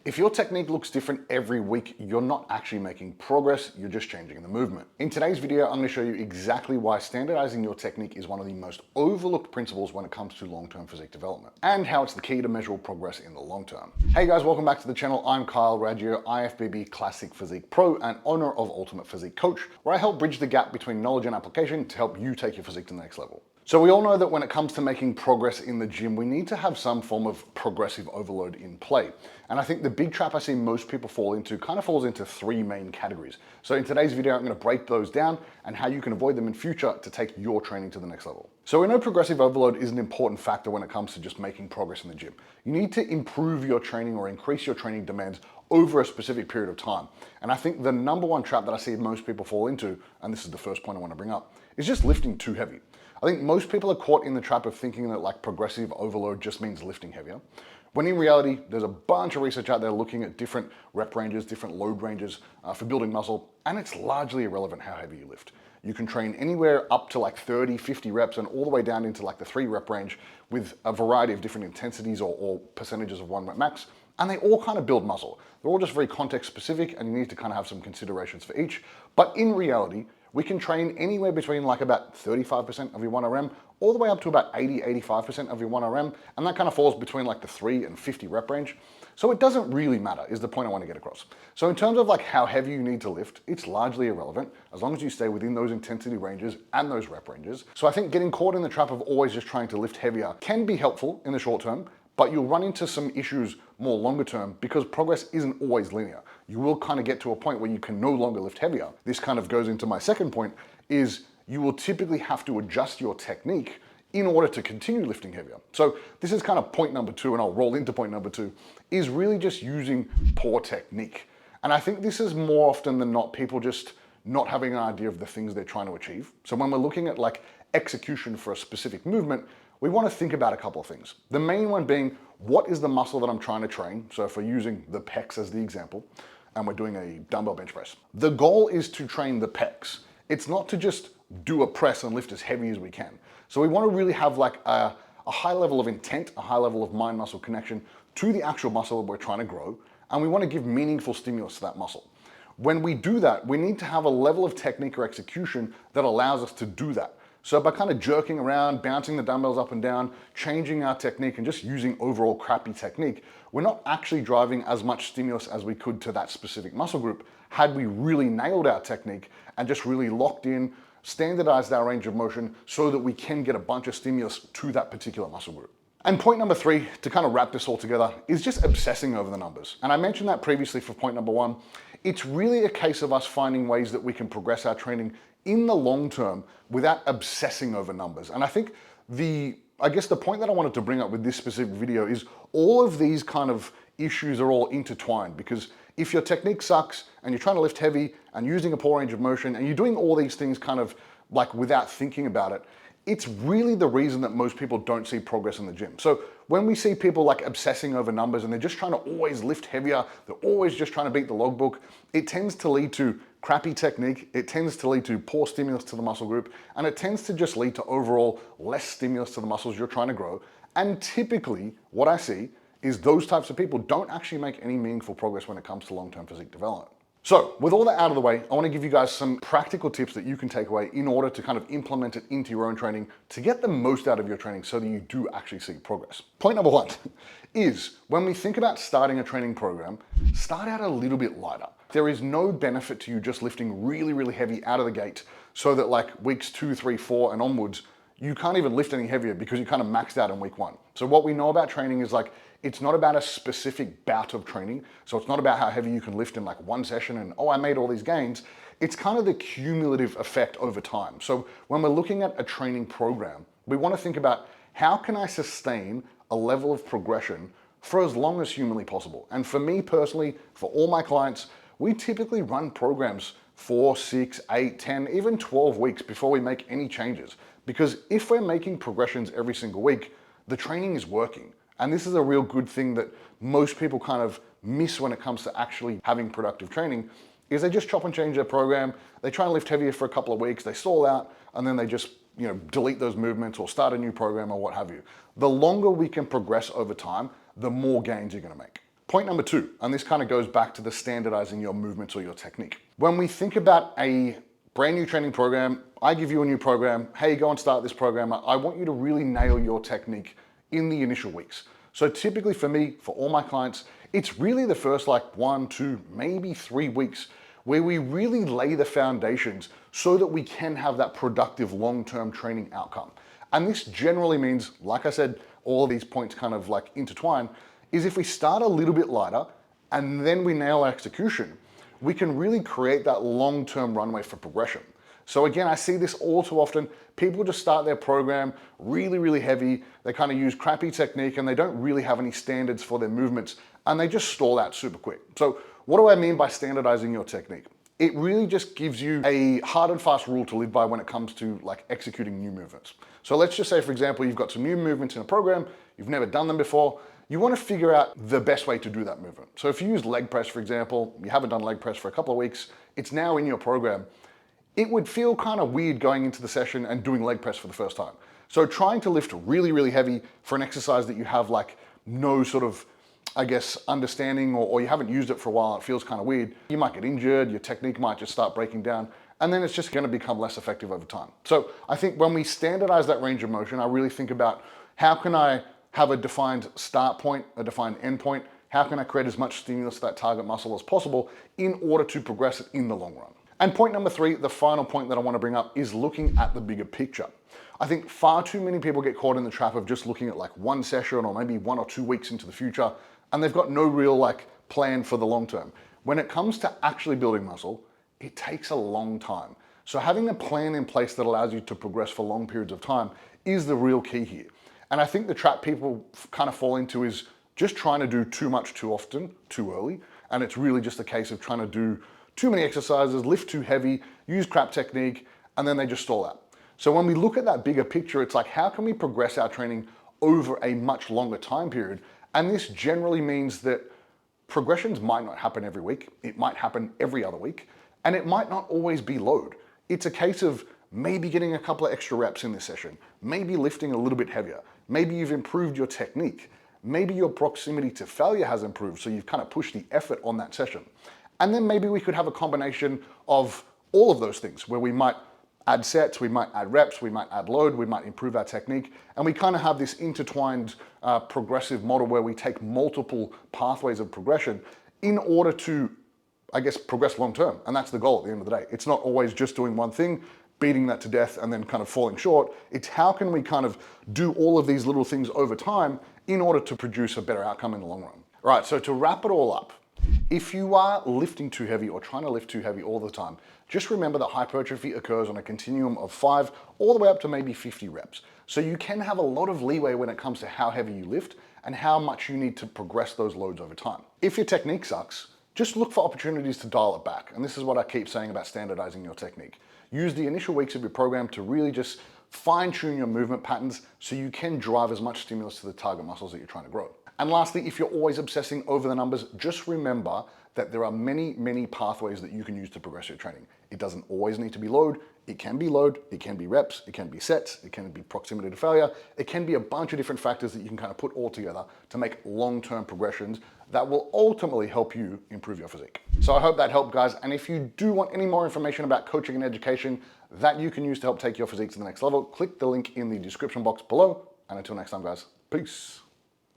If your technique looks different every week, you're not actually making progress, you're just changing the movement. In today's video, I'm going to show you exactly why standardizing your technique is one of the most overlooked principles when it comes to long-term physique development, and how it's the key to measurable progress in the long term. Hey guys, welcome back to the channel. I'm Kyle Raggio, IFBB Classic Physique Pro and owner of Ultimate Physique Coach, where I help bridge the gap between knowledge and application to help you take your physique to the next level. So we all know that when it comes to making progress in the gym, we need to have some form of progressive overload in play. And I think the big trap I see most people fall into kind of falls into three main categories. So in today's video, I'm going to break those down and how you can avoid them in future to take your training to the next level. So we know progressive overload is an important factor when it comes to just making progress in the gym. You need to improve your training or increase your training demands over a specific period of time. And I think the number one trap that I see most people fall into, and this is the first point I want to bring up, is just lifting too heavy. I think most people are caught in the trap of thinking that like progressive overload just means lifting heavier, when in reality, there's a bunch of research out there looking at different rep ranges, different load ranges for building muscle, and it's largely irrelevant how heavy you lift. You can train anywhere up to like 30, 50 reps and all the way down into like the 3 rep range with a variety of different intensities or percentages of 1 rep max, and they all kind of build muscle. They're all just very context specific and you need to kind of have some considerations for each, but in reality, we can train anywhere between like about 35% of your 1RM all the way up to about 80-85% of your 1RM, and that kind of falls between like the 3 and 50 rep range. So it doesn't really matter is the point I want to get across. So in terms of like how heavy you need to lift, it's largely irrelevant as long as you stay within those intensity ranges and those rep ranges. So I think getting caught in the trap of always just trying to lift heavier can be helpful in the short term, but you'll run into some issues more longer term because progress isn't always linear. You will kind of get to a point where you can no longer lift heavier. This kind of goes into my second point, is you will typically have to adjust your technique in order to continue lifting heavier. So this is kind of point number 2, and I'll roll into point number 2, is really just using poor technique. And I think this is more often than not people just not having an idea of the things they're trying to achieve. So when we're looking at like execution for a specific movement, we want to think about a couple of things. The main one being, what is the muscle that I'm trying to train? So if we're using the pecs as the example, and we're doing a dumbbell bench press, the goal is to train the pecs. It's not to just do a press and lift as heavy as we can. So we want to really have like a high level of intent, a high level of mind-muscle connection to the actual muscle that we're trying to grow, and we want to give meaningful stimulus to that muscle. When we do that, we need to have a level of technique or execution that allows us to do that. So by kind of jerking around, bouncing the dumbbells up and down, changing our technique and just using overall crappy technique, we're not actually driving as much stimulus as we could to that specific muscle group had we really nailed our technique and just really locked in, standardized our range of motion so that we can get a bunch of stimulus to that particular muscle group. And point number 3, to kind of wrap this all together, is just obsessing over the numbers. And I mentioned that previously for point number 1. It's really a case of us finding ways that we can progress our training in the long term without obsessing over numbers. And I think I guess the point that I wanted to bring up with this specific video is all of these kind of issues are all intertwined, because if your technique sucks and you're trying to lift heavy and using a poor range of motion and you're doing all these things kind of like without thinking about it, it's really the reason that most people don't see progress in the gym. So when we see people like obsessing over numbers and they're just trying to always lift heavier, they're always just trying to beat the logbook, it tends to lead to crappy technique, it tends to lead to poor stimulus to the muscle group, and it tends to just lead to overall less stimulus to the muscles you're trying to grow. And typically what I see is those types of people don't actually make any meaningful progress when it comes to long-term physique development. So with all that out of the way, I want to give you guys some practical tips that you can take away in order to kind of implement it into your own training to get the most out of your training so that you do actually see progress. Point number 1 is, when we think about starting a training program, start out a little bit lighter. There is no benefit to you just lifting really, really heavy out of the gate so that like weeks 2, 3, 4 and onwards, you can't even lift any heavier because you kind of maxed out in week 1. So what we know about training is like, it's not about a specific bout of training. So it's not about how heavy you can lift in like one session and, oh, I made all these gains. It's kind of the cumulative effect over time. So when we're looking at a training program, we want to think about how can I sustain a level of progression for as long as humanly possible. And for me personally, for all my clients, we typically run programs 4, 6, 8, 10, even 12 weeks before we make any changes. Because if we're making progressions every single week, the training is working. And this is a real good thing that most people kind of miss when it comes to actually having productive training, is they just chop and change their program, they try and lift heavier for a couple of weeks, they stall out, and then they just delete those movements or start a new program or what have you. The longer we can progress over time, the more gains you're gonna make. Point number two, and this kind of goes back to the standardizing your movements or your technique. When we think about a brand new training program, I give you a new program, hey, go and start this program. I want you to really nail your technique in the initial weeks. So typically for me, for all my clients, it's really the first like 1, 2, maybe 3 weeks where we really lay the foundations so that we can have that productive long-term training outcome. And this generally means, like I said, all of these points kind of like intertwine, is if we start a little bit lighter and then we nail our execution, we can really create that long-term runway for progression. So again, I see this all too often. People just start their program really, really heavy. They kind of use crappy technique and they don't really have any standards for their movements and they just stall out super quick. So what do I mean by standardizing your technique? It really just gives you a hard and fast rule to live by when it comes to like executing new movements. So let's just say, for example, you've got some new movements in a program, you've never done them before, you want to figure out the best way to do that movement. So if you use leg press, for example, you haven't done leg press for a couple of weeks, it's now in your program, it would feel kind of weird going into the session and doing leg press for the first time. So trying to lift really, really heavy for an exercise that you have like no sort of, I guess, understanding or you haven't used it for a while, it feels kind of weird. You might get injured, your technique might just start breaking down, and then it's just going to become less effective over time. So I think when we standardize that range of motion, I really think about how can I have a defined start point, a defined end point, how can I create as much stimulus to that target muscle as possible in order to progress it in the long run. And point number three, the final point that I want to bring up is looking at the bigger picture. I think far too many people get caught in the trap of just looking at like one session or maybe 1 or 2 weeks into the future, and they've got no real like plan for the long term. When it comes to actually building muscle, it takes a long time. So having a plan in place that allows you to progress for long periods of time is the real key here. And I think the trap people kind of fall into is just trying to do too much too often, too early. And it's really just a case of trying to do too many exercises, lift too heavy, use crap technique, and then they just stall out. So when we look at that bigger picture, it's like, how can we progress our training over a much longer time period? And this generally means that progressions might not happen every week. It might happen every other week, and it might not always be load. It's a case of maybe getting a couple of extra reps in this session, maybe lifting a little bit heavier, maybe you've improved your technique, maybe your proximity to failure has improved, so you've kind of pushed the effort on that session. And then maybe we could have a combination of all of those things where we might add sets, we might add reps, we might add load, we might improve our technique, and we kind of have this intertwined progressive model where we take multiple pathways of progression in order to, I guess, progress long term. And that's the goal at the end of the day. It's not always just doing one thing, beating that to death and then kind of falling short. It's how can we kind of do all of these little things over time in order to produce a better outcome in the long run. All right, so to wrap it all up, if you are lifting too heavy or trying to lift too heavy all the time, just remember that hypertrophy occurs on a continuum of 5 all the way up to maybe 50 reps. So you can have a lot of leeway when it comes to how heavy you lift and how much you need to progress those loads over time. If your technique sucks, just look for opportunities to dial it back. And this is what I keep saying about standardizing your technique. Use the initial weeks of your program to really just fine-tune your movement patterns so you can drive as much stimulus to the target muscles that you're trying to grow. And lastly, if you're always obsessing over the numbers, just remember that there are many, many pathways that you can use to progress your training. It doesn't always need to be load. It can be load, it can be reps, it can be sets, it can be proximity to failure. It can be a bunch of different factors that you can kind of put all together to make long-term progressions that will ultimately help you improve your physique. So I hope that helped, guys. And if you do want any more information about coaching and education that you can use to help take your physique to the next level, click the link in the description box below. And until next time, guys, peace.